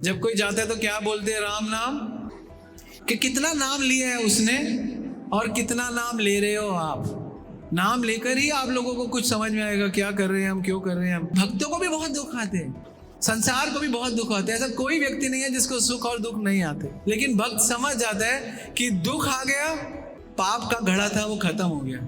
जब कोई जाता है तो क्या बोलते हैं? राम नाम। कि कितना नाम लिया है उसने और कितना नाम ले रहे हो आप। नाम लेकर ही आप लोगों को कुछ समझ में आएगा क्या कर रहे हैं हम, क्यों कर रहे हैं हम। भक्तों को भी बहुत दुख आते हैं, संसार को भी बहुत दुख आते हैं। ऐसा कोई व्यक्ति नहीं है जिसको सुख और दुख नहीं आते, लेकिन भक्त समझ जाता है कि दुख आ गया, पाप का घड़ा था वो खत्म हो गया।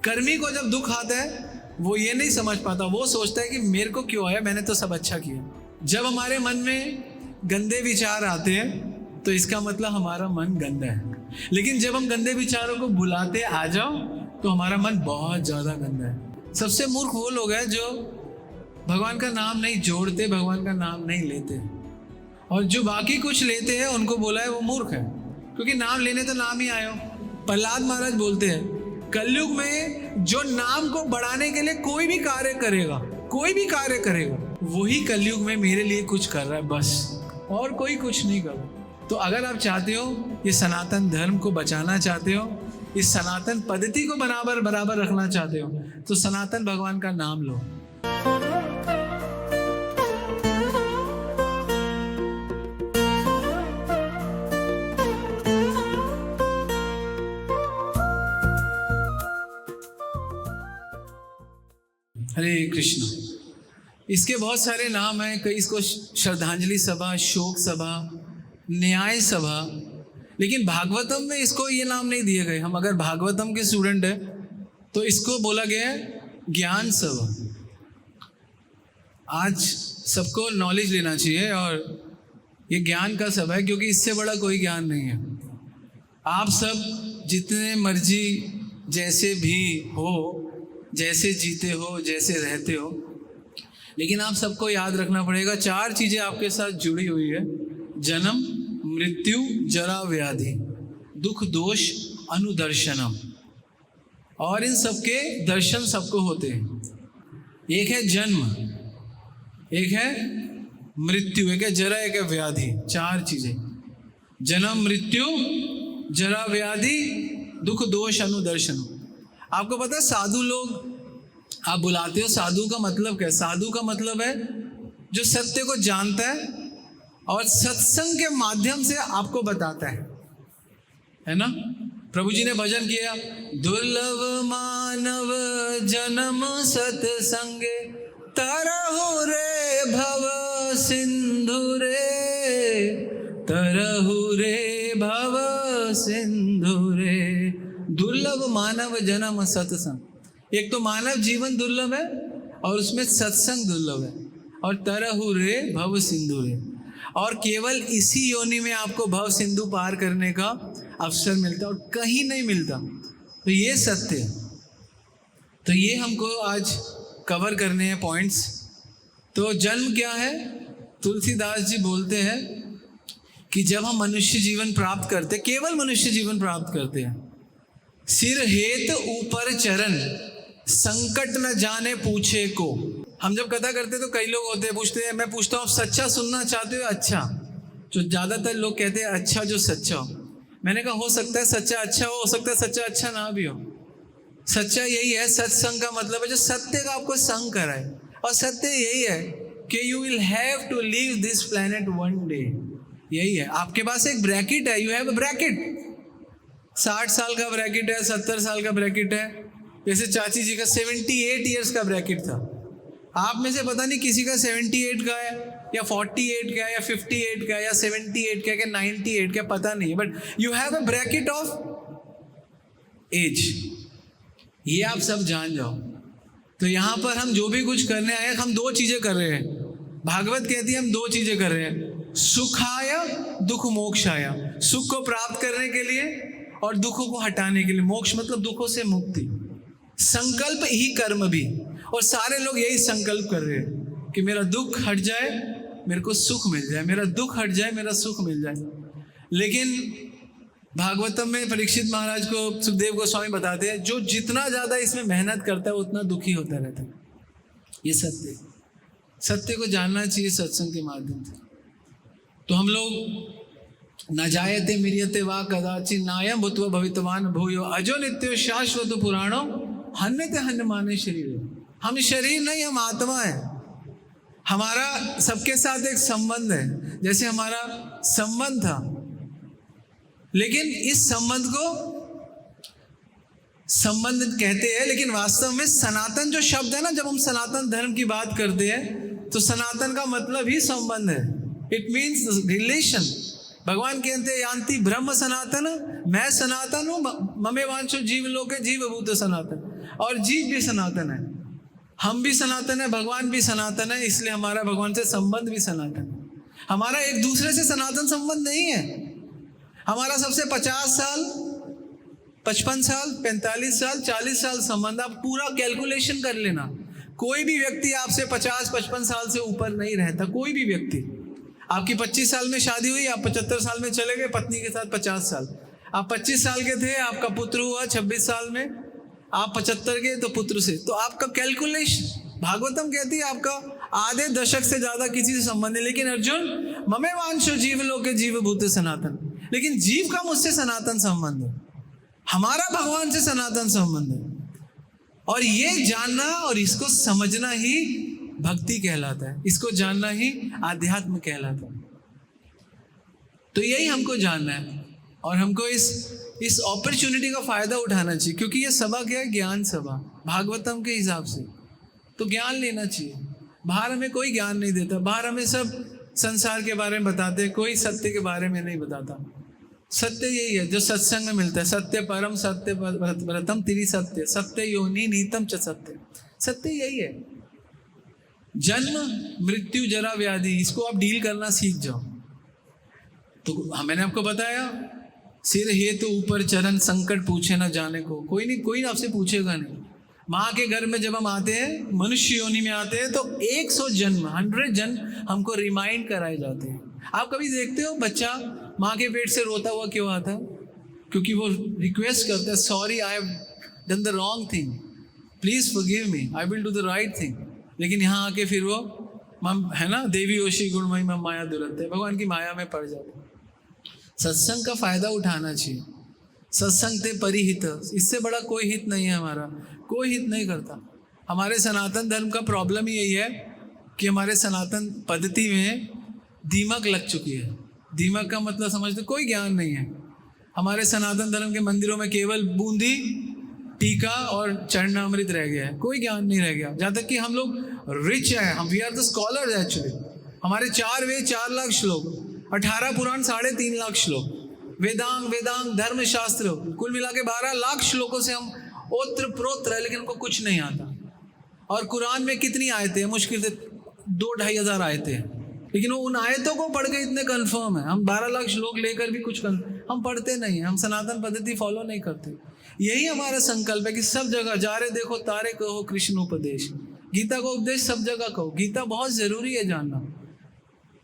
कर्मी को जब दुख आता है वो ये नहीं समझ पाता, वो सोचता है कि मेरे को क्यों आया, मैंने तो सब अच्छा किया। जब हमारे मन में गंदे विचार आते हैं तो इसका मतलब हमारा मन गंदा है, लेकिन जब हम गंदे विचारों को बुलाते आ जाओ तो हमारा मन बहुत ज़्यादा गंदा है। सबसे मूर्ख वो लोग हैं जो भगवान का नाम नहीं जोड़ते, भगवान का नाम नहीं लेते, और जो बाकी कुछ लेते हैं उनको बोला है वो मूर्ख है, क्योंकि नाम लेने तो नाम ही आयो। प्रहलाद महाराज बोलते हैं कलयुग में जो नाम को बढ़ाने के लिए कोई भी कार्य करेगा वही कलयुग में मेरे लिए कुछ कर रहा है बस, और कोई कुछ नहीं कर रहा। तो अगर आप चाहते हो ये सनातन धर्म को बचाना चाहते हो, इस सनातन पद्धति को बराबर रखना चाहते हो, तो सनातन भगवान का नाम लो। हरे कृष्ण। इसके बहुत सारे नाम हैं, कई इसको श्रद्धांजलि सभा, शोक सभा, न्याय सभा, लेकिन भागवतम में इसको ये नाम नहीं दिए गए। हम अगर भागवतम के स्टूडेंट हैं तो इसको बोला गया है ज्ञान सभा। आज सबको नॉलेज लेना चाहिए और ये ज्ञान का सभा है, क्योंकि इससे बड़ा कोई ज्ञान नहीं है। आप सब जितने मर्जी जैसे भी हो, जैसे जीते हो, जैसे रहते हो, लेकिन आप सबको याद रखना पड़ेगा 4 चीज़ें आपके साथ जुड़ी हुई है: जन्म, मृत्यु, जरा, व्याधि, दुख, दोष, अनुदर्शनम। और इन सबके दर्शन सबको होते हैं। एक है जन्म, एक है मृत्यु, एक है जरा, एक है व्याधि। 4 चीज़ें: जन्म, मृत्यु, जरा, व्याधि, दुख, दोष, अनुदर्शनम। आपको पता है साधु लोग आप बुलाते हो, साधु का मतलब क्या है? साधु का मतलब है जो सत्य को जानता है और सत्संग के माध्यम से आपको बताता है ना। प्रभु जी ने भजन किया, दुर्लभ मानव जन्म सत्संगे, तरहु रे भव सिंधु रे, तरहु रे भव सिंधु रे। दुर्लभ मानव जन्म सत्संग। एक तो मानव जीवन दुर्लभ है और उसमें सत्संग दुर्लभ है। और तरहु रे भव सिंधु रे, और केवल इसी योनि में आपको भव सिंधु पार करने का अवसर मिलता है और कहीं नहीं मिलता। तो ये सत्य है। तो ये हमको आज कवर करने हैं पॉइंट्स। तो जन्म क्या है? तुलसीदास जी बोलते हैं कि जब हम मनुष्य जीवन प्राप्त करते, केवल मनुष्य जीवन प्राप्त करते हैं, सिर हेत ऊपर चरण, संकट न जाने पूछे को। हम जब कथा करते तो कई लोग होते हैं पूछते हैं, मैं पूछता हूँ सच्चा सुनना चाहते हो? अच्छा। जो ज़्यादातर लोग कहते हैं अच्छा जो सच्चा हो। मैंने कहा हो सकता है सच्चा अच्छा हो सकता है सच्चा अच्छा ना भी हो। सच्चा यही है, सत्संग का मतलब है जो सत्य का आपको संग कराए। और सत्य यही है कि you will have to leave this planet one day. यही है, आपके पास एक ब्रैकेट है, यू हैव अ ब्रैकेट। 60 साल का ब्रैकेट है, 70 साल का ब्रैकेट है। जैसे चाची जी का 78 ईयर्स का ब्रैकेट था। आप में से पता नहीं किसी का 78 का है या 48 का है या 58 का है या 78 का है या 98 का, पता नहीं है, but you have a bracket of age. ये आप सब जान जाओ। तो यहाँ पर हम जो भी कुछ करने आए, हम 2 चीज़ें कर रहे हैं। भागवत कहती है हम 2 चीज़ें कर रहे हैं, सुखाय दुख मोक्षाय। सुख को प्राप्त करने के लिए और दुखों को हटाने के लिए। मोक्ष मतलब दुखों से मुक्ति। संकल्प ही कर्म भी। और सारे लोग यही संकल्प कर रहे हैं कि मेरा दुख हट जाए, मेरे को सुख मिल जाए, मेरा दुख हट जाए, मेरा सुख मिल जाए। लेकिन भागवतम में परीक्षित महाराज को सुखदेव गोस्वामी बताते हैं जो जितना ज़्यादा इसमें मेहनत करता है उतना दुखी होता रहता है। ये सत्य को जानना चाहिए सत्संग के माध्यम से। तो हम लोग न जायते मिर्यते वा कदाचित् नायं भूत्वा भवितवान भूयो अजो नित्यो शाश्वत पुराणो हन्यते हन्य माने शरीर। हम शरीर नहीं, हम आत्मा है। हमारा सबके साथ एक संबंध है। जैसे हमारा संबंध था, लेकिन इस संबंध को संबंध कहते हैं, लेकिन वास्तव में सनातन जो शब्द है ना, जब हम सनातन धर्म की बात करते हैं तो सनातन का मतलब ही संबंध है। It means relation. भगवान कहते हैं यान्ति ब्रह्म सनातन, मैं सनातन हूँ, ममे वांछो जीव लोके जीव भूत सनातन। और जीव भी सनातन है, हम भी सनातन है, भगवान भी सनातन है, इसलिए हमारा भगवान से संबंध भी सनातन है। हमारा एक दूसरे से सनातन संबंध नहीं है। हमारा सबसे 50 साल, 55 साल, 45 साल, 40 साल संबंध। आप पूरा कैलकुलेशन कर लेना, कोई भी व्यक्ति आपसे 50-55 साल से ऊपर नहीं रहता। कोई भी व्यक्ति, आपकी 25 साल में शादी हुई, आप 75 साल में चले गए पत्नी के साथ 50 साल। आप 25 साल के थे, आपका पुत्र हुआ 26 साल में, आप 75 के तो पुत्र से, तो आपका कैलकुलेशन, भागवतम कहती है आपका आधे दशक से ज्यादा किसी से संबंध है। लेकिन अर्जुन, ममे वांछो जीव लोके जीव भूत सनातन, लेकिन जीव का मुझसे सनातन संबंध है, हमारा भगवान से सनातन संबंध है। और ये जानना और इसको समझना ही भक्ति कहलाता है, इसको जानना ही आध्यात्म कहलाता है। तो यही हमको जानना है और हमको इस अपॉर्चुनिटी का फायदा उठाना चाहिए, क्योंकि ये सभा क्या है? ज्ञान सभा, भागवतम के हिसाब से तो ज्ञान लेना चाहिए। बाहर हमें कोई ज्ञान नहीं देता, बाहर हमें सब संसार के बारे में बताते हैं, कोई सत्य के बारे में नहीं बताता। सत्य यही है जो सत्संग में मिलता है, सत्य परम सत्य व्रतम तिरी सत्य, सत्य योनि नीतम च सत्य। सत्य यही है, जन्म मृत्यु जरा व्याधि, इसको आप डील करना सीख जाओ। तो मैंने आपको बताया, सिर हे तो ऊपर चरण, संकट पूछे ना जाने को। कोई नहीं, कोई आपसे पूछेगा नहीं। माँ के घर में जब हम आते हैं, मनुष्य योनि में आते हैं, तो 100 जन्म, 100 जन्म हमको रिमाइंड कराए जाते हैं। आप कभी देखते हो बच्चा माँ के पेट से रोता हुआ क्यों आता है? क्योंकि वो रिक्वेस्ट करता है, sorry I have done the wrong thing, please forgive me, I will do the right thing. लेकिन यहाँ आके फिर वो है ना, देवी ओशी गुणमयी मम माया दुरत्ते, भगवान की माया में पड़ जाते। सत्संग का फायदा उठाना चाहिए। सत्संग ते परिहित, इससे बड़ा कोई हित नहीं है हमारा, कोई हित नहीं करता। हमारे सनातन धर्म का प्रॉब्लम ही यही है कि हमारे सनातन पद्धति में दीमक लग चुकी है। दीमक का मतलब समझते, कोई ज्ञान नहीं है। हमारे सनातन धर्म के मंदिरों में केवल बूंदी, टीका और चरणामृत रह गया है, कोई ज्ञान नहीं रह गया। जहाँ तक कि हम लोग रिच हैं, हम we are the scholars actually. हमारे 4 वेद 4 लाख श्लोक, 18 पुराण 3.5 लाख श्लोक, वेदांग धर्म शास्त्र, कुल मिला के 12 लाख श्लोकों से हम ओत्र प्रोत्र है, लेकिन हमको कुछ नहीं आता। और कुरान में कितनी आयतें हैं? मुश्किल से 2-2.5 हज़ार आयतें हैं, लेकिन वो उन आयतों को पढ़ के इतने कन्फर्म है। हम 12 लाख श्लोक लेकर भी कुछ हम पढ़ते नहीं हैं, हम सनातन पद्धति फॉलो नहीं करते। यही हमारा संकल्प है कि सब जगह जा रहे देखो तारे कहो कृष्ण उपदेश, गीता का उपदेश सब जगह कहो। गीता बहुत जरूरी है जानना।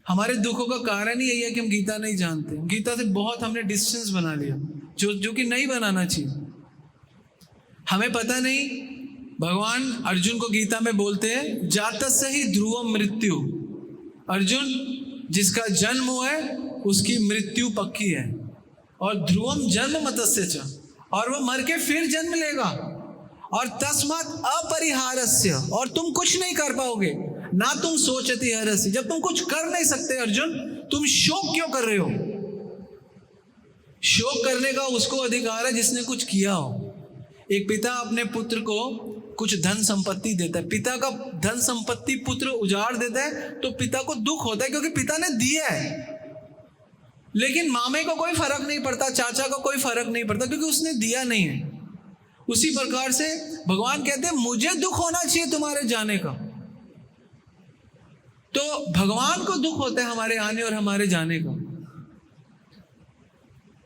हमारे दुखों का कारण ही यही है कि हम गीता नहीं जानते। गीता से बहुत हमने डिस्टेंस बना लिया, जो कि नहीं बनाना चाहिए। हमें पता नहीं, भगवान अर्जुन को गीता में बोलते हैं, जातस्य ही ध्रुवम मृत्यु। अर्जुन, जिसका जन्म हुआ है उसकी मृत्यु पक्की है। और ध्रुवम जन्म मतस्य च, और वो मर के फिर जन्म लेगा। और तस्मात् अपरिहारस्य, और तुम कुछ नहीं कर पाओगे, ना तुम सोचती हरसी। जब तुम कुछ कर नहीं सकते अर्जुन, तुम शोक क्यों कर रहे हो? शोक करने का उसको अधिकार है जिसने कुछ किया हो। एक पिता अपने पुत्र को कुछ धन संपत्ति देता है, पिता का धन संपत्ति पुत्र उजाड़ देता है तो पिता को दुख होता है, क्योंकि पिता ने दिया है। लेकिन मामे को कोई फर्क नहीं पड़ता, चाचा को कोई फर्क नहीं पड़ता, क्योंकि उसने दिया नहीं है। उसी प्रकार से भगवान कहते हैं, मुझे दुख होना चाहिए तुम्हारे जाने का। तो भगवान को दुख होता है हमारे आने और हमारे जाने का।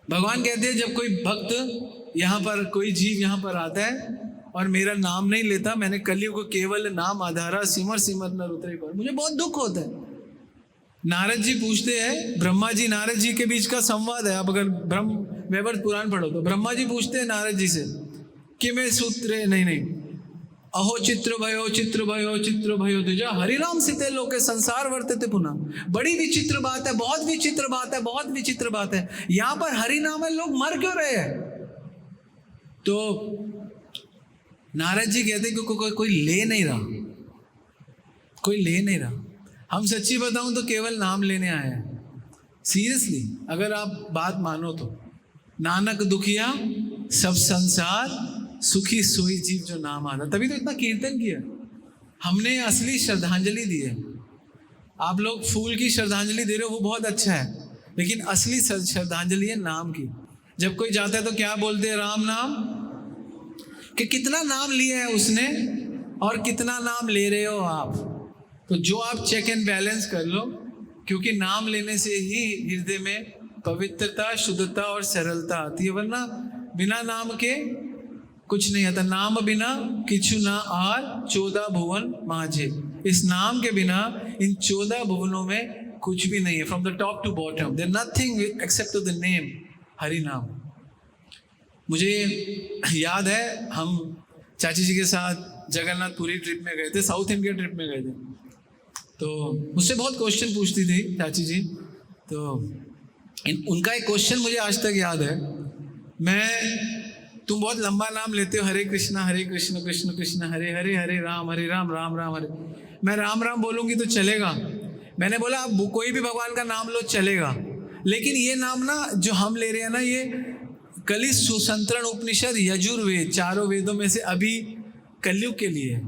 भगवान कहते हैं, जब कोई भक्त यहाँ पर, कोई जीव यहाँ पर आता है और मेरा नाम नहीं लेता, मैंने कलयुग को केवल नाम आधारा, सिमर सिमर न उतरे पर, मुझे बहुत दुख होता है। नारद जी पूछते हैं, ब्रह्मा जी नारद जी के बीच का संवाद है। आप अगर ब्रह्म वैवर्त पुराण पढ़ो तो ब्रह्मा जी पूछते हैं नारद जी से कि मैं सूत्रे नहीं, अहो चित्र भयो तुझा हरिराम सीते लोके संसार वर्तते पुनः। बड़ी विचित्र बात है, बहुत विचित्र बात है, बहुत विचित्र बात है। यहाँ पर हरि नाम है, लोग मर क्यों रहे हैं? तो नारद जी कहते कि कोई ले नहीं रहा, कोई ले नहीं रहा। हम सच्ची बताऊं तो केवल नाम लेने आए हैं। सीरियसली, अगर आप बात मानो तो, नानक दुखिया सब संसार सुखी सोई जीव जो नाम आता। तभी तो इतना कीर्तन किया हमने, असली श्रद्धांजलि दी है। आप लोग फूल की श्रद्धांजलि दे रहे हो, वो बहुत अच्छा है, लेकिन असली श्रद्धांजलि है नाम की। जब कोई जाता है तो क्या बोलते हैं? राम नाम, कि कितना नाम लिया है उसने और कितना नाम ले रहे हो आप। तो जो आप चेक एंड बैलेंस कर लो, क्योंकि नाम लेने से ही हृदय में पवित्रता, शुद्धता और सरलता आती है, वरना बिना नाम के कुछ नहीं आता। नाम बिना किछु ना आर 14 भुवन माझे। इस नाम के बिना इन 14 भुवनों में कुछ भी नहीं है। From the top to bottom there nothing except the name Hari नाम। मुझे याद है हम चाची जी के साथ जगन्नाथपुरी ट्रिप में गए थे, साउथ इंडिया ट्रिप में गए थे। तो मुझसे बहुत क्वेश्चन पूछती थी चाची जी। तो उनका एक क्वेश्चन मुझे आज तक याद है। तुम बहुत लंबा नाम लेते हो, हरे कृष्ण कृष्ण कृष्ण हरे हरे, हरे राम राम राम हरे। मैं राम राम बोलूँगी तो चलेगा। मैंने बोला आप कोई भी भगवान का नाम लो चलेगा, लेकिन ये नाम ना जो हम ले रहे हैं ना, ये कलि सुसंतरण उपनिषद यजुर्वेद, चारों वेदों में से अभी कलयुग के लिए है।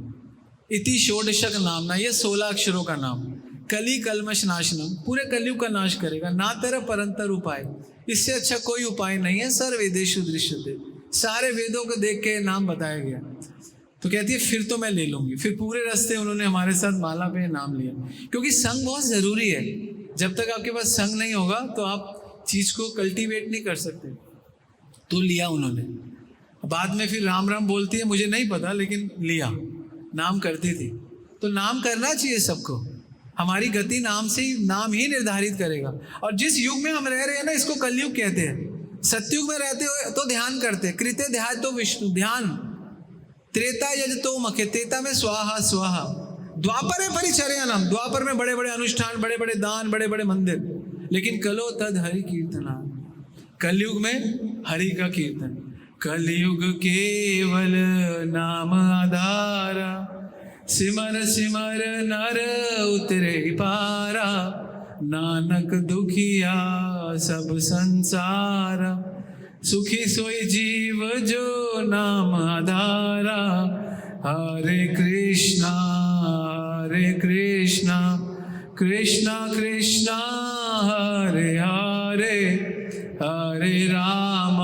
इति षोडशक नाम ना, ये 16 अक्षरों का नाम। कली कलमश नाशनम, पूरे कलयुग का नाश करेगा। ना तेरा परंतर उपाय, इससे अच्छा कोई उपाय नहीं है। सर्ववेदेषु दृश्यते, सारे वेदों को देख के नाम बताया गया। तो कहती है फिर तो मैं ले लूंगी। फिर पूरे रास्ते उन्होंने हमारे साथ माला पे नाम लिया, क्योंकि संग बहुत जरूरी है। जब तक आपके पास संग नहीं होगा तो आप चीज को कल्टीवेट नहीं कर सकते। तो लिया उन्होंने। बाद में फिर राम राम बोलती है, मुझे नहीं पता, लेकिन लिया, नाम करती थी। तो नाम करना चाहिए सबको। हमारी गति नाम से ही, नाम ही निर्धारित करेगा। और जिस युग में हम रह रहे हैं ना, इसको कलयुग कहते हैं। सत्युग में रहते हो तो ध्यान करते, कृत्य ध्यान तो विष्णु ध्यान, त्रेता यज तो मखे, त्रेता में स्वाहा स्वाहा, द्वापर है परिचर्या नाम, द्वापर में बड़े बड़े अनुष्ठान, बड़े बड़े दान, बड़े बड़े मंदिर, लेकिन कलो तद हरि कीर्तना। कलयुग में हरि का कीर्तन। कलयुग केवल नाम आधारा, सिमर सिमर नर उतरे पारा, नानक दुखिया सब संसार, सुखी सोई जीव जो नाम आधारा। हरे कृष्णा कृष्णा कृष्णा हरे हरे, हरे राम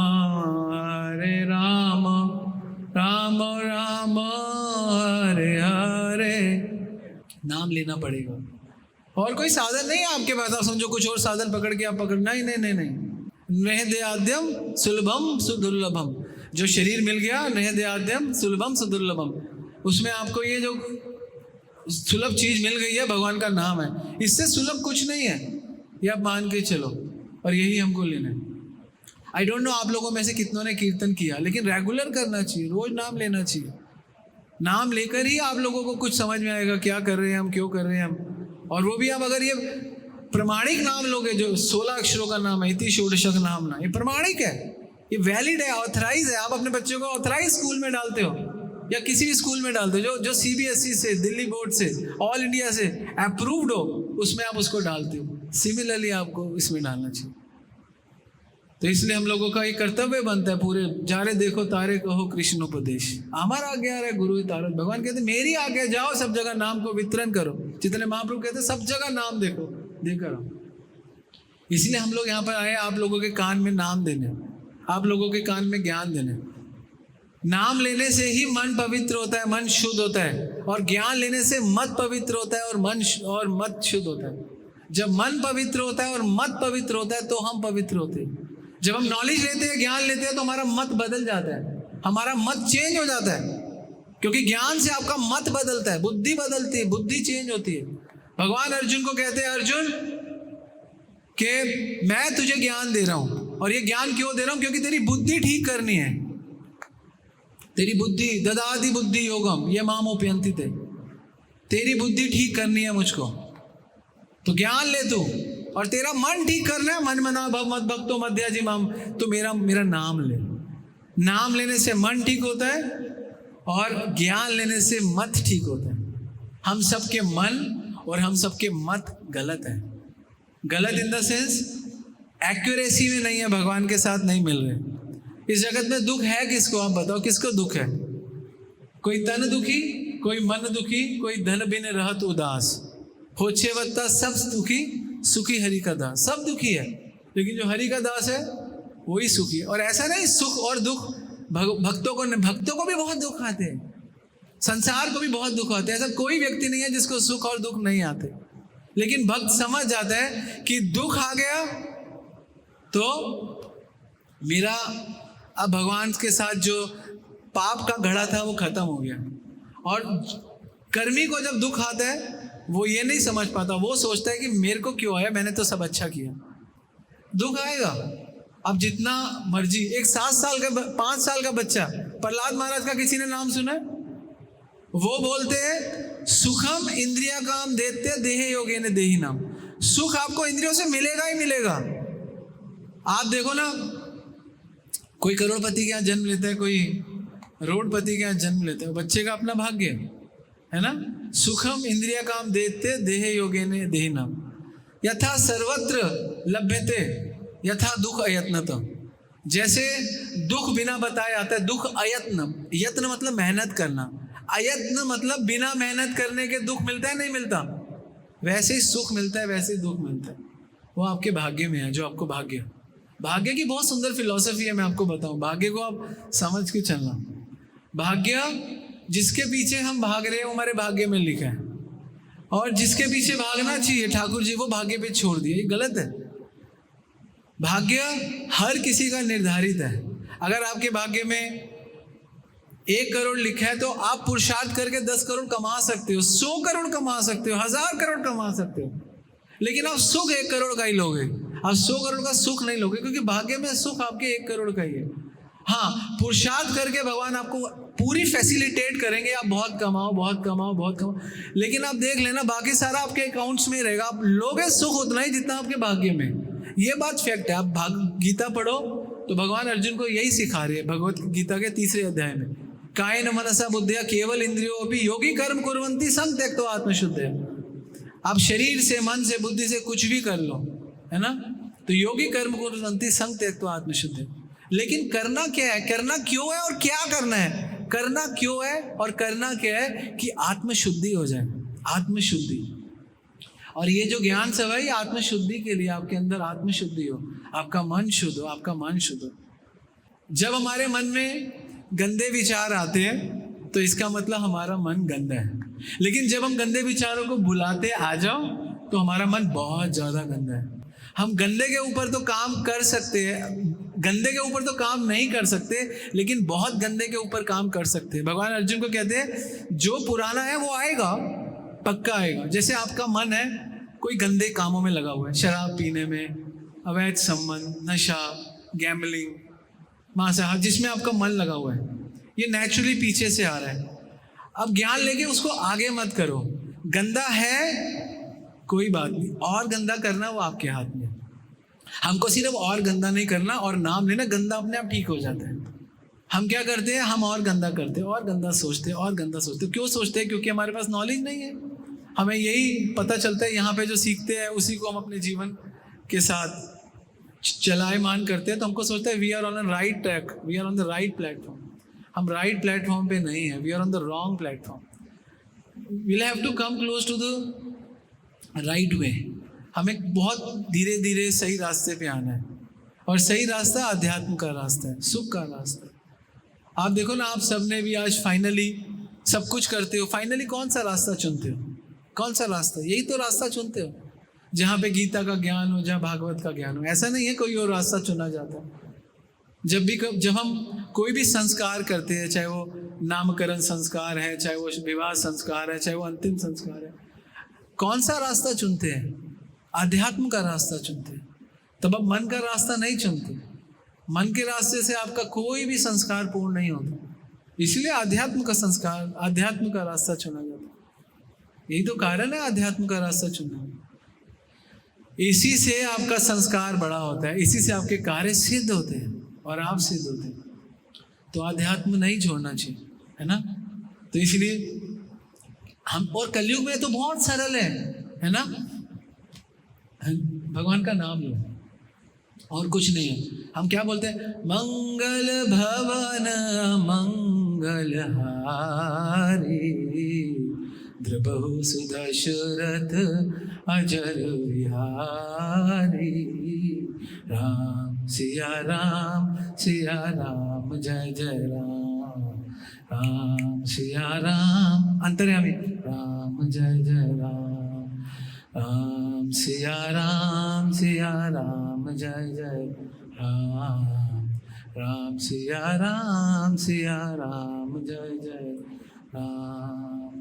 राम राम हरे हरे। नाम लेना पड़ेगा, और कोई साधन नहीं है आपके पास। आप समझो कुछ और साधन पकड़ के आप पकड़, नहीं नहीं नहीं नहीं। नैहद्याद्यम सुलभम सुदुर्लभम, जो शरीर मिल गया, नैहद्याद्यम सुलभम सुदुर्लभम, उसमें आपको ये जो सुलभ चीज मिल गई है, भगवान का नाम है। इससे सुलभ कुछ नहीं है, ये आप मान के चलो, और यही हमको लेना है। आई डोंट नो आप लोगों में से कितनों ने कीर्तन किया, लेकिन रेगुलर करना चाहिए, रोज नाम लेना चाहिए। नाम लेकर ही आप लोगों को कुछ समझ में आएगा, क्या कर रहे हैं हम, क्यों कर रहे हैं हम। और वो भी आप अगर ये प्रमाणिक नाम लोगे, जो 16 अक्षरों का नाम है, इति षोडशक नाम ना, ये प्रमाणिक है, ये वैलिड है, ऑथराइज है। आप अपने बच्चों को ऑथराइज स्कूल में डालते हो, या किसी भी स्कूल में डालते हो जो CBSE से, दिल्ली बोर्ड से, ऑल इंडिया से अप्रूव्ड हो, उसमें आप उसको डालते हो। सिमिलरली आपको इसमें डालना चाहिए। तो इसलिए हम लोगों का एक कर्तव्य बनता है, पूरे जारे देखो तारे कहो कृष्ण उपदेश, हमारा आज्ञा है गुरु तारक। भगवान कहते मेरी आज्ञा, जाओ सब जगह नाम को वितरण करो। जितने महाप्रभु कहते सब जगह नाम देखो, देकर आओ। इसलिए हम लोग यहाँ पर आए, आप लोगों के कान में नाम देने, आप लोगों के कान में ज्ञान देने। नाम लेने से ही मन पवित्र होता है, मन शुद्ध होता है, और ज्ञान लेने से मत पवित्र होता है और मत शुद्ध होता है। जब मन पवित्र होता है और मत पवित्र होता है तो हम पवित्र होते हैं। जब हम नॉलेज लेते हैं, ज्ञान लेते हैं, तो हमारा मत बदल जाता है, हमारा मत चेंज हो जाता है, क्योंकि ज्ञान से आपका मत बदलता है, बुद्धि बदलती है, बुद्धि चेंज होती है। भगवान अर्जुन को कहते हैं, अर्जुन कि मैं तुझे ज्ञान दे रहा हूं, और ये ज्ञान क्यों दे रहा हूं? क्योंकि तेरी बुद्धि ठीक करनी है। तेरी बुद्धि ददाति बुद्धि योगम ये मामोप्यंति थे, तेरी बुद्धि ठीक करनी है मुझको, तो ज्ञान ले तू। और तेरा मन ठीक करना है, मन मना भव मत भक्तो मध्याजी माम, तो मेरा नाम ले। नाम लेने से मन ठीक होता है, और ज्ञान लेने से मत ठीक होता है। हम सबके मन और हम सबके मत गलत है। गलत इन द सेंस एक्यूरेसी में नहीं है, भगवान के साथ नहीं मिल रहे। इस जगत में दुख है किसको? आप बताओ, किसको दुख है? कोई तन दुखी, कोई मन दुखी, कोई धन बिन रहत उदास, होछे वत्ता सब दुखी, सुखी हरि का दास। सब दुखी है, लेकिन जो हरि का दास है वही सुखी है। और ऐसा नहीं, सुख और दुख भक्तों को भी बहुत दुख आते हैं, संसार को भी बहुत दुख आते हैं। ऐसा कोई व्यक्ति नहीं है जिसको सुख और दुख नहीं आते। लेकिन भक्त समझ जाता है कि दुख आ गया तो मेरा अब भगवान के साथ जो पाप का घड़ा था वो खत्म हो गया। और कर्मी को जब दुख आता है वो ये नहीं समझ पाता, वो सोचता है कि मेरे को क्यों आया, मैंने तो सब अच्छा किया। दुख आएगा, अब जितना मर्जी। एक 7 साल का 5 साल का बच्चा, प्रहलाद महाराज का किसी ने नाम सुना है? वो बोलते हैं सुखम इंद्रिया काम देते देहे योगे ने देही नाम। सुख आपको इंद्रियों से मिलेगा ही मिलेगा। आप देखो ना, कोई करोड़पति के यहाँ जन्म लेता है, कोई रोडपति के यहाँ जन्म लेता है, बच्चे का अपना भाग्य है ना। सुखम इंद्रिया काम देते देहे योगे ने देही नाम, यथा सर्वत्र लभ्यते यथा दुख अयत्नतम। जैसे दुख बिना बताए आता है, दुख अयत्न, यत्न मतलब मेहनत करना, अयत्न मतलब बिना मेहनत करने के दुख मिलता है, नहीं मिलता। वैसे ही सुख मिलता है, वैसे ही दुख मिलता है। वो आपके भाग्य में है, जो आपको भाग्य। भाग्य की बहुत सुंदर फिलॉसफी है, मैं आपको बताऊं। भाग्य को आप समझ के चलना। भाग्य, जिसके पीछे हम भाग रहे हैं वो हमारे भाग्य में लिखा है, और जिसके पीछे भागना चाहिए ठाकुर जी वो भाग्य पे छोड़ दिया, ये गलत है। भाग्य हर किसी का निर्धारित है। अगर आपके भाग्य में 1 करोड़ लिखा है तो आप पुरुषार्थ करके 10 करोड़ कमा सकते हो, 100 करोड़ कमा सकते हो, 1000 करोड़ कमा सकते हो। लेकिन आप सुख 1 करोड़ का ही लोगे, आप 100 करोड़ का सुख नहीं लोगे, क्योंकि भाग्य में सुख आपके 1 करोड़ का ही है। हाँ, पुरुषार्थ करके भगवान आपको पूरी फैसिलिटेट करेंगे, आप बहुत कमाओ, बहुत कमाओ, बहुत कमाओ। लेकिन आप देख लेना, बाकी सारा आपके अकाउंट्स में रहेगा। आप लोगे सुख उतना ही जितना आपके भाग्य में। ये बात फैक्ट है। आप गीता पढ़ो तो भगवान अर्जुन को यही सिखा रहे हैं, भगवत गीता के 3 अध्याय में। कायेन मनसा बुद्धिया केवल इंद्रियों भी योगी कर्म कुर्वन्ति संग त्यक्तो आत्मशुद्धि। आप शरीर से, मन से, बुद्धि से कुछ भी कर लो, है ना, तो योगी कर्म कुर्वन्ति संग त्यक्तो आत्मशुद्धि। लेकिन करना क्या है, करना क्यों है और क्या करना है? करना क्यों है और करना क्या है कि आत्मशुद्धि हो जाए, आत्मशुद्धि। और ये जो ज्ञान सब है ये आत्मशुद्धि के लिए, आपके अंदर आत्मशुद्धि हो, आपका मन शुद्ध हो, आपका मन शुद्ध हो। जब हमारे मन में गंदे विचार आते हैं तो इसका मतलब हमारा मन गंदा है। लेकिन जब हम गंदे विचारों को बुलाते आ जाओ तो हमारा मन बहुत ज़्यादा गंदा है। हम गंदे के ऊपर तो काम कर सकते हैं, गंदे के ऊपर तो काम नहीं कर सकते, लेकिन बहुत गंदे के ऊपर काम कर सकते हैं। भगवान अर्जुन को कहते हैं जो पुराना है वो आएगा, पक्का आएगा। जैसे आपका मन है कोई गंदे कामों में लगा हुआ है, शराब पीने में, अवैध संबंध, नशा, गैम्बलिंग, मांसाहार, जिसमें आपका मन लगा हुआ है, ये नेचुरली पीछे से आ रहा है। अब ज्ञान लेके उसको आगे मत करो। गंदा है कोई बात नहीं, और गंदा करना वो आपके हाथ में। हमको सिर्फ और गंदा नहीं करना और नाम लेना, गंदा अपने आप ठीक हो जाता है। हम क्या करते हैं, हम और गंदा करते हैं, और गंदा सोचते हैं, और गंदा सोचते हैं। क्यों सोचते हैं? क्योंकि हमारे पास नॉलेज नहीं है। हमें यही पता चलता है यहाँ पे जो सीखते हैं उसी को हम अपने जीवन के साथ चलायमान करते हैं। तो हमको सोचता है we are on right track, we are on the right platform. हम राइट प्लेटफॉर्म पे नहीं है, we are on the wrong platform. We'll have to come close to the right way. हमें बहुत धीरे धीरे सही रास्ते पे आना है, और सही रास्ता अध्यात्म का रास्ता है, सुख का रास्ता है। आप देखो ना, आप सबने भी आज फाइनली सब कुछ करते हो, फाइनली कौन सा रास्ता चुनते हो? कौन सा रास्ता? यही तो रास्ता चुनते हो जहाँ पे गीता का ज्ञान हो, जहाँ भागवत का ज्ञान हो। ऐसा नहीं है कोई और रास्ता चुना जाता। जब हम कोई भी संस्कार करते हैं, चाहे वो नामकरण संस्कार है, चाहे वो विवाह संस्कार है, चाहे वो अंतिम संस्कार है, कौन सा रास्ता चुनते हैं? अध्यात्म का रास्ता चुनते हैं। तब आप मन का रास्ता नहीं चुनते। मन के रास्ते से आपका कोई भी संस्कार पूर्ण नहीं होता, इसलिए अध्यात्म का संस्कार, अध्यात्म का रास्ता चुना जाता है। यही तो कारण है अध्यात्म का रास्ता चुनना। इसी से आपका संस्कार बड़ा होता है, इसी से आपके कार्य सिद्ध होते हैं और आप सिद्ध होते हैं। तो अध्यात्म नहीं छोड़ना चाहिए, है ना। तो इसलिए हम, और कलयुग में तो बहुत सरल है ना। भगवान का नाम लो, और कुछ नहीं है। हम क्या बोलते हैं? मंगल भवन मंगल हारी, द्रबहु सुदशरथ अजर विहारी। राम सिया राम जय जय राम, राम सिया राम अंतर्यामी, राम जय जय राम, राम सिया राम जय जय राम, राम सिया राम जय जय राम।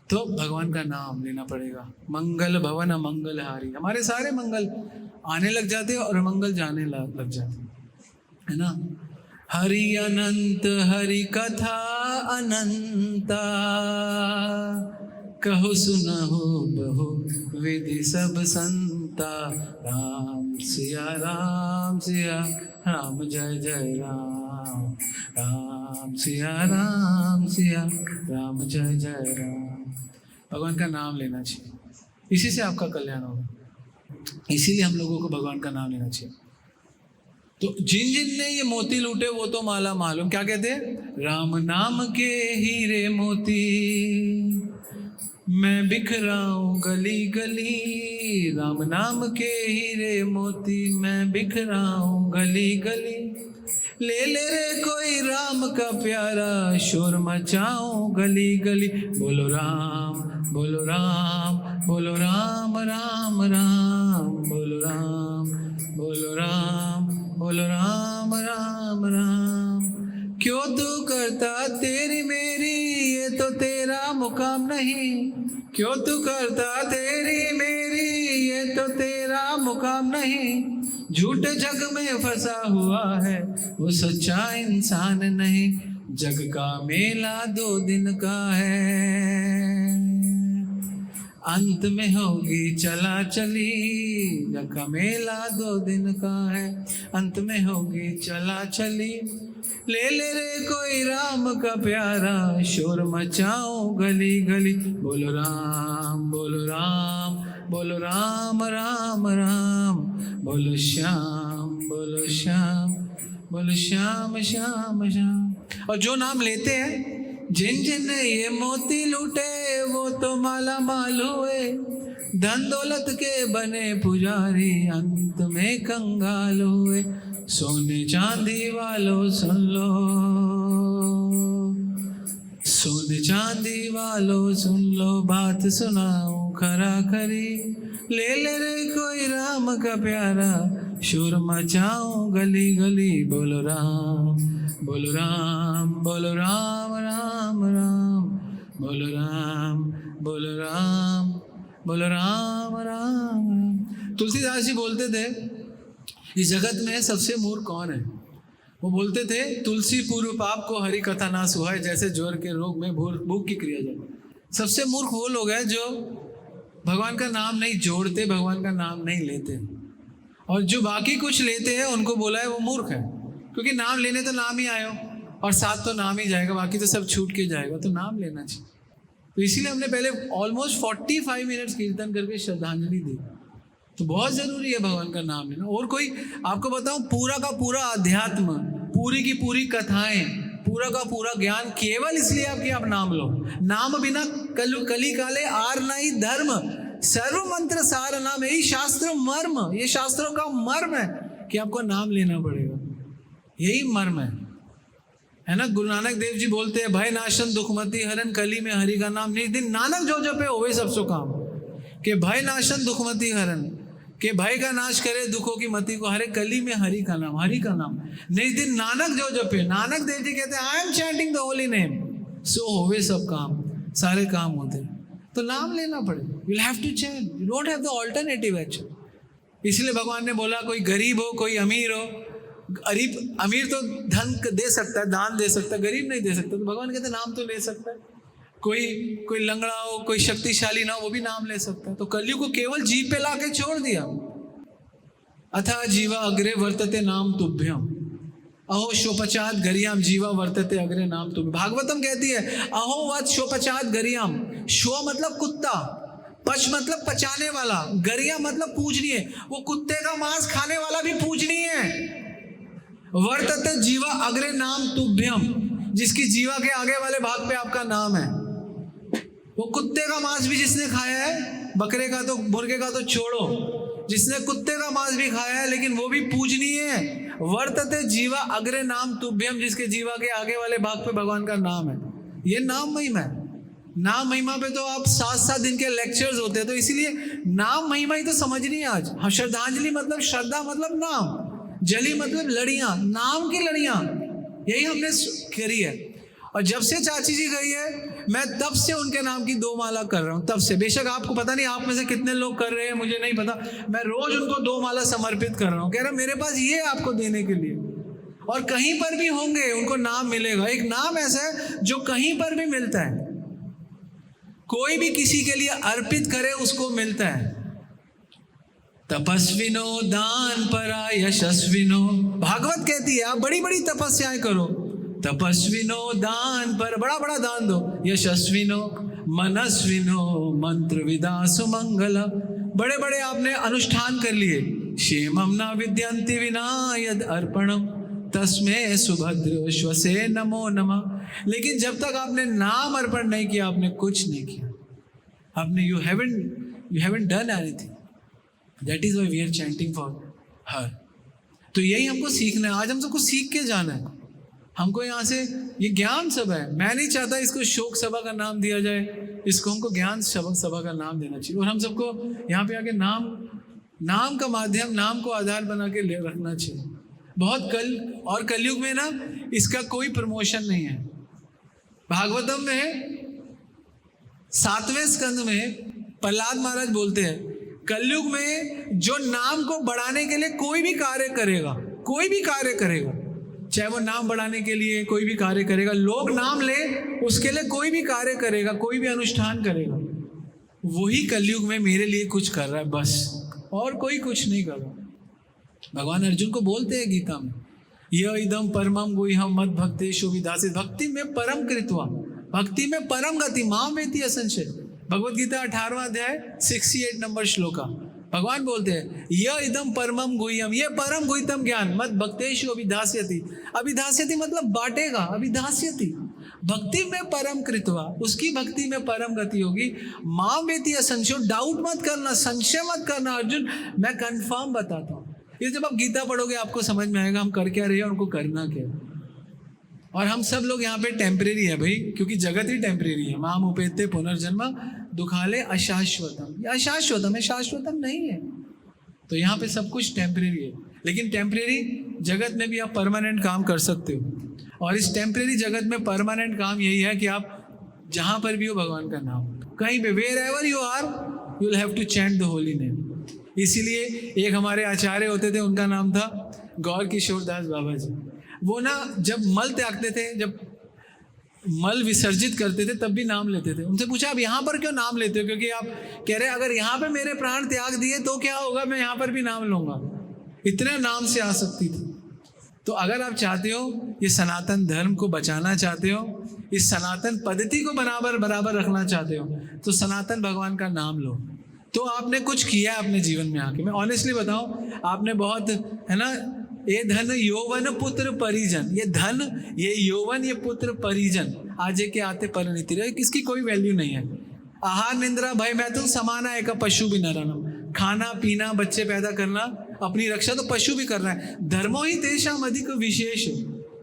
तो भगवान का नाम लेना पड़ेगा। मंगल भवन मंगलहारी, हमारे सारे मंगल आने लग जाते हैं और मंगल जाने लग जाते है ना। हरि अनंत हरि कथा अनंता, कहो सुनहो बहु विधि सब संता। राम सिया राम जय जय राम, राम सिया राम जय जय राम। भगवान का नाम लेना चाहिए, इसी से आपका कल्याण होगा। इसीलिए हम लोगों को भगवान का नाम लेना चाहिए। तो जिन जिन ने ये मोती लूटे वो तो माला मालूम। क्या कहते हैं? राम नाम के हीरे मोती मैं बिखराऊं गली गली, राम नाम के हीरे मोती मैं बिखराऊं गली गली। ले ले रे कोई राम का प्यारा, शोर मचाऊं गली गली। बोलो राम बोलो राम बोलो राम राम राम, बोलो राम बोलो राम बोलो राम राम राम। क्यों तू करता तेरी मेरी, ये तो तेरा मुकाम नहीं। क्यों तू करता तेरी मेरी, ये तो तेरा मुकाम नहीं। झूठे जग में फंसा हुआ है वो सच्चा इंसान नहीं। जग का मेला 2 दिन का है, अंत में होगी चला चली। जग का मेला 2 दिन का है, अंत में होगी चला चली। ले ले रे कोई राम का प्यारा, शोर मचाओ गली गली। बोलो राम बोलो राम बोलो राम राम राम, बोलो श्याम बोलो श्याम बोलो श्याम श्याम श्याम। और जो नाम लेते हैं, जिन जिन ने ये मोती लूटे वो तो माला माल हुए। धन दौलत के बने पुजारी, अंत में कंगाल हुए। सोने चांदी वालों सुन लो, सोने चांदी वालों सुन लो, बात सुनाऊं खरा खरी। ले ले रे कोई राम का प्यारा, शोर मचाऊं गली गली। बोलो राम बोलो राम बोलो राम राम राम, बोलो राम बोलो राम बोलो राम राम राम। तुलसीदास जी बोलते थे, इस जगत में सबसे मूर्ख कौन है? वो बोलते थे, तुलसी पूर्व पाप को हरि कथा ना सुहाए, जैसे ज्वर के रोग में भूख की क्रिया जाए। सबसे मूर्ख वो लोग हैं जो भगवान का नाम नहीं जोड़ते, भगवान का नाम नहीं लेते, और जो बाकी कुछ लेते हैं उनको बोला है वो मूर्ख है। क्योंकि नाम लेने तो नाम ही आयो, और साथ तो नाम ही जाएगा, बाकी तो सब छूट के जाएगा। तो नाम लेना चाहिए। तो इसीलिए हमने पहले ऑलमोस्ट 45 मिनट्स कीर्तन करके श्रद्धांजलि दी। तो बहुत जरूरी है भगवान का नाम लेना। और कोई आपको बताऊं, पूरा का पूरा अध्यात्म, पूरी की पूरी कथाएं, पूरा का पूरा ज्ञान केवल इसलिए आपके आप नाम लो। नाम बिना कली काले आर नहीं धर्म, सर्व मंत्र सार नाम, यही शास्त्र मर्म, ये शास्त्रों का मर्म है कि आपको नाम लेना पड़ेगा। यही मर्म है ना। गुरु नानक देव जी बोलते हैं, भय नाशन दुखमती हरन, कली में हरि का नाम निज दिन नानक जो जपे होवे सब सो काम। के भय नाशन दुखमती हरन, के भय का नाश करे दुखों की मति को हरे, कली में हरि का नाम, हरि का नाम निज दिन नानक जो जपे। नानक देव जी कहते हैं, I am chanting the holy name, so होवे सब काम, सारे काम होते हैं। तो नाम लेना पड़ेगा, you have to chant, you don't have the alternative actually. इसलिए भगवान ने बोला, कोई गरीब हो कोई अमीर हो, अमीर तो धन दे सकता है, दान दे सकता है, गरीब नहीं दे सकता। तो भगवान कहते हैं नाम तो ले सकता है। कोई लंगड़ा हो, कोई शक्तिशाली ना हो, वो भी नाम ले सकता है। तो कलयुग को केवल जीव पे लाके छोड़ दिया। अथा जीवा अग्रे वर्तते नाम तुभ्यम, अहो शोपचात गरियाम जीवा वर्तते अग्रे नाम तुभ्यम। भागवतम कहती है, अहो वत शोपचात गरियाम। शो मतलब कुत्ता, पच मतलब पचाने वाला, गरिया मतलब पूजनीय। वो कुत्ते का मांस खाने वाला भी पूजनीय वर्तते जीवा अग्रे नाम तुभ्यम, जिसकी जीवा के आगे वाले भाग पे आपका नाम है। वो कुत्ते का मांस भी जिसने खाया है, बकरे का तो मुर्गे का तो छोड़ो, जिसने कुत्ते का मांस भी खाया है, लेकिन वो भी पूजनीय है। वर्तते जीवा अग्रे नाम तुभ्यम, जिसके जीवा के आगे वाले भाग पे भगवान का नाम है। ये नाम महिमा है। नाम महिमा पे तो आप 7-7 दिन के लेक्चर्स होते हैं, तो इसीलिए नाम महिमा ही तो समझनी है आज। हाँ, श्रद्धांजलि मतलब श्रद्धा मतलब नाम, जली मतलब लड़ियां, नाम की लड़ियां, यही हमने करी है। और जब से चाची जी गई है, मैं तब से उनके नाम की 2 माला कर रहा हूँ, तब से। बेशक आपको पता नहीं आप में से कितने लोग कर रहे हैं, मुझे नहीं पता। मैं रोज उनको 2 माला समर्पित कर रहा हूँ, कह रहा मेरे पास ये है आपको देने के लिए। और कहीं पर भी होंगे उनको नाम मिलेगा। एक नाम ऐसा है जो कहीं पर भी मिलता है, कोई भी किसी के लिए अर्पित करे उसको मिलता है। तपस्विनो दान परा यशस्विनो, भागवत कहती है आप बड़ी बड़ी तपस्याएं करो, तपस्विनो दान पर, बड़ा बड़ा दान दो, यशस्विनो मनस्विनो मंत्र विदा सुमंगल, बड़े बड़े आपने अनुष्ठान कर लिए। क्षेमम न विद्यन्ति विना यद अर्पणम तस्मै सुभद्र श्वसे नमो नमः। लेकिन जब तक आपने नाम अर्पण नहीं किया, आपने कुछ नहीं किया। आपने you haven't done anything. That is why we are chanting for her. तो यही हमको सीखना है। आज हम सबको सीख के जाना है। हमको यहाँ से ये ज्ञान सभा है। मैं नहीं चाहता इसको शोक सभा का नाम दिया जाए, इसको हमको ज्ञान सभा का नाम देना चाहिए। और हम सबको यहाँ पे आके नाम का माध्यम, नाम को आधार बना के रखना चाहिए। बहुत कलयुग में ना इसका कोई प्रमोशन नहीं है। भागवतम में 7वें स्कंद में प्रहलाद महाराज बोलते हैं, कलयुग में जो नाम को बढ़ाने के लिए कोई भी कार्य करेगा, चाहे वो नाम बढ़ाने के लिए कोई भी कार्य करेगा, लोग नाम ले उसके लिए कोई भी कार्य करेगा, कोई भी अनुष्ठान करेगा, वही कलयुग में मेरे लिए कुछ कर रहा है बस, और कोई कुछ नहीं कर रहा। भगवान अर्जुन को बोलते हैं गीता में, यह इदम परमम गुह्यम मद भक्तेषु विदासित, भक्ति में परम कृत्वा, भक्ति में परम गति माम वेति असंशय। भगवत गीता 18वां अध्याय 68 नंबर श्लोका। भगवान बोलते हैं यह इदम परमम गुह्यम, ये परम गुह्यतम ज्ञान मद भक्तेषु अभिधास्यति, अभिधास्यति मतलब बांटेगा, अभिधास्यति, भक्ति में परम कृत्वा, उसकी भक्ति में परम गति होगी। माम वेति असंशय, डाउट मत करना, संशय मत करना अर्जुन, मैं कंफर्म बताता हूँ। ये जब आप गीता पढ़ोगे आपको समझ में आएगा हम कर क्या रहे हैं और उनको करना क्या है। और हम सब लोग यहाँ पे टेम्परेरी है भाई, क्योंकि जगत ही टेम्परेरी है। माम उपेते पुनर्जन्म दुखाले अशाश्वतम, ये अशाश्वतम है, शाश्वतम नहीं है। तो यहाँ पे सब कुछ टेम्परेरी है, लेकिन टेम्परेरी जगत में भी आप परमानेंट काम कर सकते हो। और इस टेम्परेरी जगत में परमानेंट काम यही है कि आप जहाँ पर भी हो भगवान का नाम, कहीं पे wherever you are you will have to chant the holy name. इसीलिए एक हमारे आचार्य होते थे, उनका नाम था गौर किशोर दास बाबा जी। वो ना जब मल त्यागते थे, जब मल विसर्जित करते थे तब भी नाम लेते थे। उनसे पूछा आप यहाँ पर क्यों नाम लेते हो? क्योंकि आप कह रहे अगर यहाँ पे मेरे प्राण त्याग दिए तो क्या होगा, मैं यहाँ पर भी नाम लूँगा। इतने नाम से आ सकती थी। तो अगर आप चाहते हो ये सनातन धर्म को बचाना चाहते हो, इस सनातन पद्धति को बराबर रखना चाहते हो, तो सनातन भगवान का नाम लो। तो आपने कुछ किया अपने जीवन में आके। मैं ऑनेस्टली बताऊं, आपने बहुत, है ना, ये धन यौवन पुत्र परिजन, ये धन, ये यौवन, ये पुत्र परिजन, आजे के आते परिणति रहे, किसकी कोई वैल्यू नहीं है। आहार निंद्रा भय मैथुन समाना एक पशु भी नरानम, खाना पीना बच्चे पैदा करना, अपनी रक्षा तो पशु भी कर रहा है। धर्मो ही तेषाम अधिक विशेष,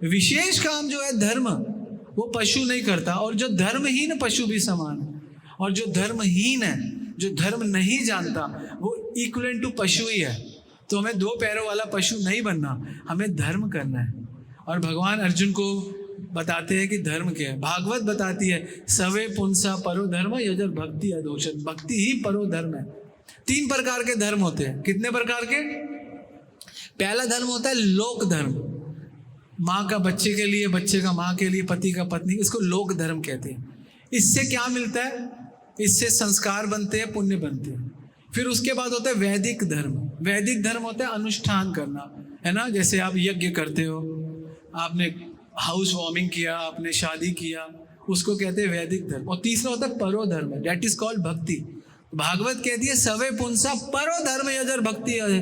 विशेष काम जो है धर्म वो पशु नहीं करता। और जो धर्महीन पशु भी समान है, और जो धर्महीन है, जो धर्म नहीं जानता, वो इक्वलेंट टू पशु ही है। तो हमें 2 पैरों वाला पशु नहीं बनना, हमें धर्म करना है। और भगवान अर्जुन को बताते हैं कि धर्म क्या है। भागवत बताती है सवे पुंसा परो धर्म यजर भक्ति अदोषण, भक्ति ही परो धर्म है। 3 प्रकार के धर्म होते हैं। कितने प्रकार के? पहला धर्म होता है लोक धर्म, माँ का बच्चे के लिए, बच्चे का माँ के लिए, पति का पत्नी, इसको लोक धर्म कहते हैं। इससे क्या मिलता है? इससे संस्कार बनते हैं, पुण्य बनते हैं। फिर उसके बाद होता है वैदिक धर्म। वैदिक धर्म होता है अनुष्ठान करना, है ना, जैसे आप यज्ञ करते हो, आपने हाउस वार्मिंग किया, आपने शादी किया, उसको कहते हैं वैदिक धर्म। और तीसरा होता है परो धर्म, डेट इज कॉल्ड भक्ति। भागवत कहती है सवे पुंसा परो धर्म यजर भक्ति है।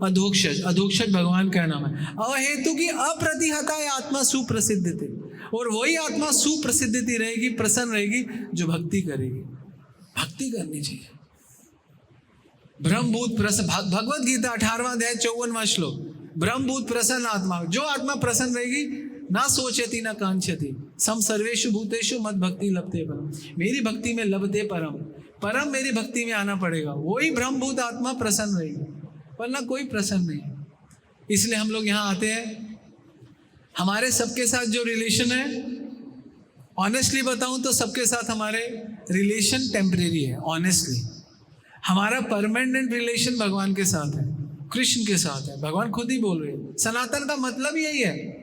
अधोक्षज, अधोक्षज भगवान का नाम है। अहेतु की अप्रतिहताय आत्मा सुप्रसिद्धति, और वही आत्मा सुप्रसिद्धति रहेगी, प्रसन्न रहेगी जो भक्ति करेगी। भक्ति करनी चाहिए। ब्रह्मभूत प्रसन्न, भगवत गीता 18वां अध्याय 54वां श्लोक, ब्रह्मभूत प्रसन्न आत्मा, जो आत्मा प्रसन्न रहेगी, ना सोचती ना कांक्षति, सम सर्वेषु भूतेषु मद भक्ति लभते परम, मेरी भक्ति में लभते परम, परम मेरी भक्ति में आना पड़ेगा, वही ब्रह्मभूत आत्मा प्रसन्न रहेगी, वरना कोई प्रसन्न नहीं। इसलिए हम लोग यहाँ आते हैं। हमारे सबके साथ जो रिलेशन है, ऑनेस्टली बताऊं तो सबके साथ हमारे रिलेशन टेम्परेरी है। ऑनेस्टली हमारा परमानेंट रिलेशन भगवान के साथ है, कृष्ण के साथ है। भगवान खुद ही बोल रहे हैं, सनातन का मतलब यही है,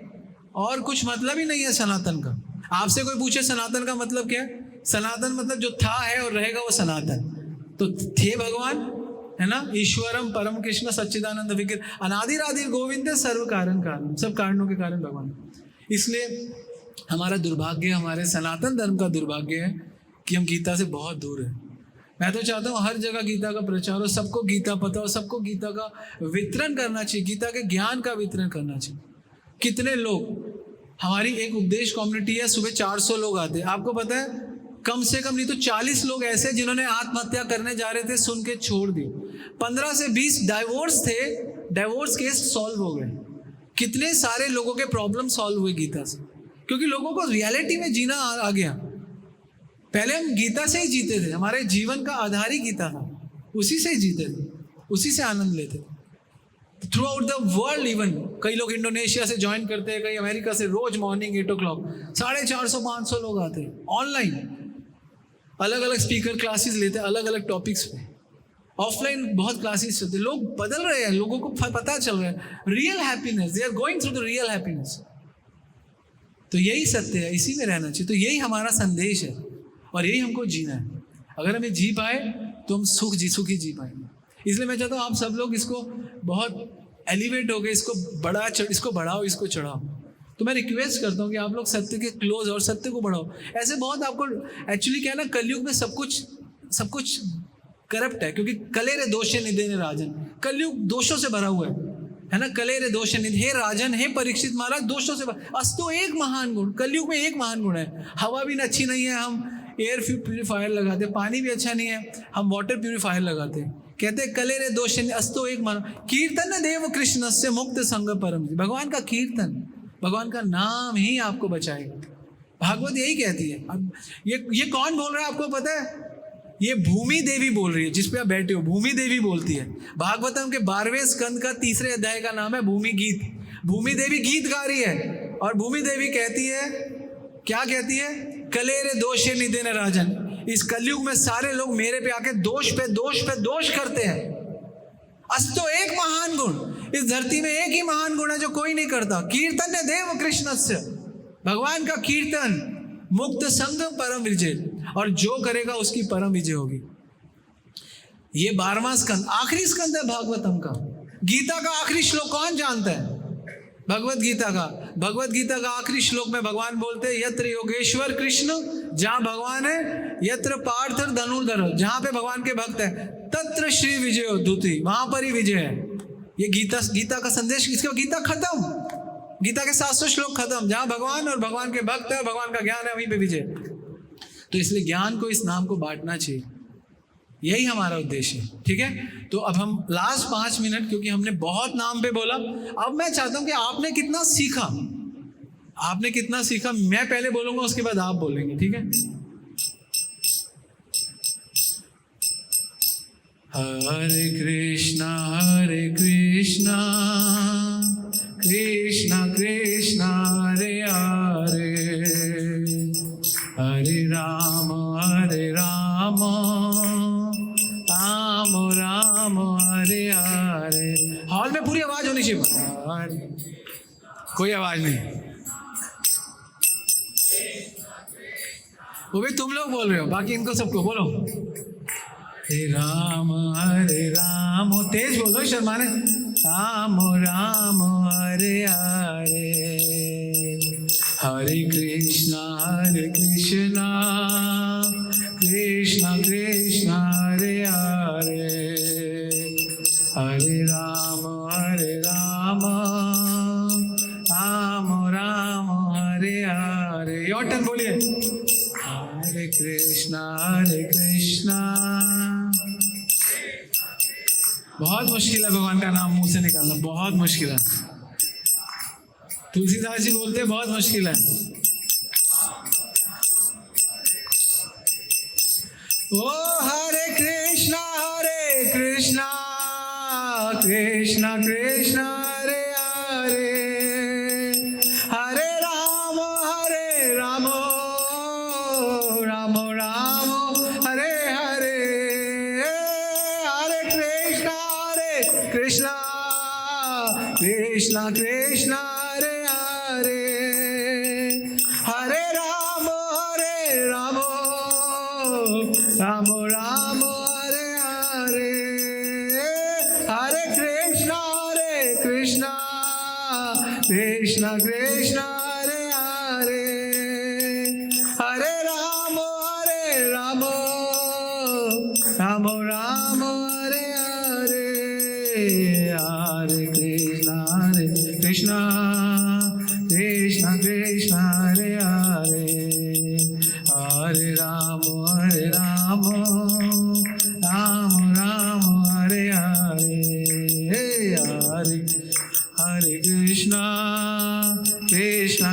और कुछ मतलब ही नहीं है सनातन का। आपसे कोई पूछे सनातन का मतलब क्या है, सनातन मतलब जो था है और रहेगा वो सनातन। तो थे भगवान, है ना, ईश्वरम परम कृष्ण सच्चिदानंद विग्रह अनादिरादि गोविंद सर्व कारण कारण, सब कारणों के कारण भगवान। इसलिए हमारा दुर्भाग्य, हमारे सनातन धर्म का दुर्भाग्य है कि हम गीता से बहुत दूर हैं। मैं तो चाहता हूँ हर जगह गीता का प्रचार हो, सबको गीता पता हो, सबको गीता का वितरण करना चाहिए, गीता के ज्ञान का वितरण करना चाहिए। कितने लोग, हमारी एक उपदेश कम्युनिटी है, सुबह 400 लोग आते हैं। आपको पता है कम से कम नहीं तो 40 लोग ऐसे जिन्होंने आत्महत्या करने जा रहे थे, सुन के छोड़ दिए। 15 से 20 डाइवोर्स थे, डाइवोर्स केस सॉल्व हो गए। कितने सारे लोगों के प्रॉब्लम सॉल्व हुए गीता से, क्योंकि लोगों को रियलिटी में जीना आ गया। पहले हम गीता से ही जीते थे, हमारे जीवन का आधार ही गीता था, उसी से ही जीते थे, उसी से आनंद लेते थे। Through out the world, even कई लोग इंडोनेशिया से ज्वाइन करते हैं, कई अमेरिका से, रोज मॉर्निंग 8 o'clock 450-500 लोग आते हैं ऑनलाइन, अलग अलग स्पीकर क्लासेस लेते हैं, अलग अलग टॉपिक्स पे। ऑफलाइन बहुत क्लासेस चलते, लोग बदल रहे हैं, लोगों को पता चल रहा है real happiness, they are going through the real happiness. तो यही सत्य है, इसी में रहना चाहिए। तो यही हमारा संदेश है और यही हमको जीना है। अगर हमें जी पाए तो हम सुखी जी पाएंगे। इसलिए मैं चाहता हूँ आप सब लोग इसको बहुत एलिवेट हो गए, इसको बढ़ाओ, इसको चढ़ाओ। तो मैं रिक्वेस्ट करता हूँ कि आप लोग सत्य के क्लोज और सत्य को बढ़ाओ। ऐसे बहुत आपको एक्चुअली क्या है ना, कलयुग में सब कुछ करप्ट है, क्योंकि कले रे दोषे निधे ने राजन, कलयुग दोषों से भरा हुआ है ना। कले रे दोषे निधे, हे राजन, हे परीक्षित महाराज, दोषों से भरा। अस्तो एक महान गुण, कलयुग में एक महान गुण है। हवा भी अच्छी नहीं है, हम एयर प्यूरिफायर लगाते हैं। पानी भी अच्छा नहीं है, हम वाटर प्यूरिफायर लगाते हैं। कहते हैं कले रे दोषे, अस्तो एक महान। कीर्तन देव कृष्ण से मुक्त संग परम, भगवान का कीर्तन, भगवान का नाम ही आपको बचाएगा। भागवत यही कहती है। अब ये कौन बोल रहा है आपको पता है? ये भूमि देवी बोल रही है, जिस पे आप बैठे हो, भूमि देवी बोलती है। भागवतम के 12वें स्कंद का 3रे अध्याय का नाम है भूमि गीत। भूमि देवी गीत गा रही है और भूमि देवी कहती है, क्या कहती है? कलेरे दोषे निधे न राजन। इस कलयुग में सारे लोग मेरे पे आके दोष पे दोष करते हैं। अस्तो एक महान गुण, इस धरती में एक ही महान गुण है जो कोई नहीं करता। कीर्तन देव कृष्णस्य, भगवान का कीर्तन, मुक्त संग परम विजय, और जो करेगा उसकी परम विजय होगी। ये 12वां स्कंद, आखिरी स्कंद है भागवतम का। गीता का आखिरी श्लोक कौन जानता है? भगवत गीता का आखिरी श्लोक में भगवान बोलते हैं, यत्र योगेश्वर कृष्ण, जहां भगवान है, यत्र पार्थ धनुर्धर, जहां पे भगवान के भक्त है, तत्र श्री विजय द्युति, वहां पर ही विजय है। ये गीता का संदेश। इसके गीता खत्म, गीता के 700 श्लोक खत्म। जहां भगवान और भगवान के भक्त है, भगवान का ज्ञान है, वहीं पे विजय। तो इसलिए ज्ञान को, इस नाम को बांटना चाहिए, यही हमारा उद्देश्य है। ठीक है, तो अब हम लास्ट 5 मिनट, क्योंकि हमने बहुत नाम पे बोला, अब मैं चाहता हूं कि आपने कितना सीखा, मैं पहले बोलूंगा, उसके बाद आप बोलेंगे। ठीक है? हरे कृष्णा कृष्णा कृष्णा हरे हरे, हरे राम राम राम हरे हरे। हॉल में पूरी आवाज होनी चाहिए, कोई आवाज नहीं। वो भी तुम लोग बोल रहे हो, बाकी इनको सबको बोलो। हरे राम, तेज बोलो, शर्माने। राम राम हरे हरे, हरे कृष्णा कृष्णा कृष्णा हरे हरे, हरे राम राम राम राम हरे हरे। योर टर्न, बोलिए। हरे कृष्णा हरे कृष्णा। बहुत मुश्किल है भगवान का नाम मुंह से निकालना, बहुत मुश्किल है। तुलसीदास जी बोलते हैं बहुत मुश्किल है। ओ हरे कृष्णा कृष्णा कृष्णा हरे हरे, हरे राम राम राम हरे हरे, हरे कृष्णा कृष्णा कृष्णा हरे हरे, हरे राम राम राम हरे हरे, हरे कृष्णा कृष्णा कृष्णा हरे हरे, हरे राम राम राम हरे हरे, हरे कृष्णा कृष्णा हरे हरे, हरे राम राम राम हरे हरे, हरे कृष्णा कृष्णा